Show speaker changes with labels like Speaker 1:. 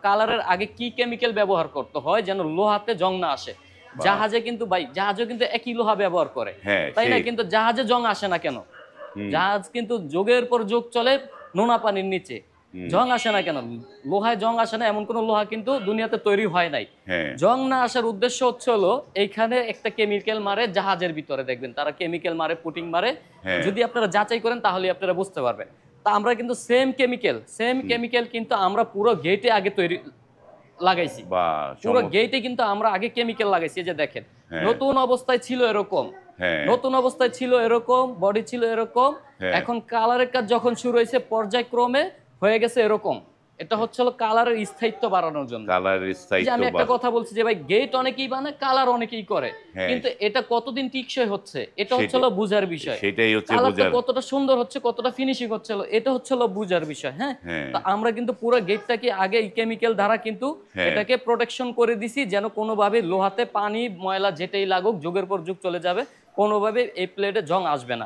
Speaker 1: কালারের আগে কি কেমিক্যাল ব্যবহার করতে হয় যেন লোহাতে জং না আসে। জাহাজে কিন্তু ভাই জাহাজও কিন্তু একই লোহা ব্যবহার করে, তাই না? কিন্তু জাহাজে জং আসে না কেন? জাহাজ কিন্তু যোগের পর যোগ চলে নোনা পানির নিচে, জং আসে না কেন? লোহায় জং আসে না এমন কোন লোহা কিন্তু দুনিয়াতে তৈরি হয় নাই। জং না আসার উদ্দেশ্য হচ্ছে হলো এইখানে একটা কেমিক্যাল মারে জাহাজের ভিতরে, দেখবেন তারা কেমিক্যাল মারে, পুটিং মারে। যদি আপনারা যাচাই করেন তাহলে আপনারা বুঝতে পারবেন। তা আমরা কিন্তু সেম কেমিক্যাল কিন্তু আমরা পুরো গেটে আগে তৈরি লাগাইছি, পুরো গেটে কিন্তু আমরা আগে কেমিক্যাল লাগাইছি। এই যে দেখেন, নতুন অবস্থায় ছিল এরকম, নতুন অবস্থায় ছিল এরকম, বডি ছিল এরকম, এখন কালারের কাজ যখন শুরু হয়েছে পর্যায়ক্রমে হয়ে গেছে এরকম। এটা হচ্ছে কালারের স্থায়িত্ব বাড়ানোর জন্য। আমি একটা কথা বলছি যে ভাই গেট অনেকেই বানায়, কালার অনেকেই করে, কিন্তু এটা কতদিন টিকসই হচ্ছে এটা হচ্ছে বুঝার বিষয়। কালারটা কতটা সুন্দর হচ্ছে, কতটা ফিনিশিং হচ্ছে, এটা হচ্ছে বুঝার বিষয়। হ্যাঁ, তো আমরা কিন্তু পুরো গেটটাকে আগে এই কেমিক্যাল দ্বারা কিন্তু এটাকে প্রোটেকশন করে দিছি, যেন কোনোভাবে লোহাতে পানি ময়লা যেটাই লাগুক যুগের পর যুগ চলে যাবে, কোনোভাবে এই প্লেটে জং আসবে না।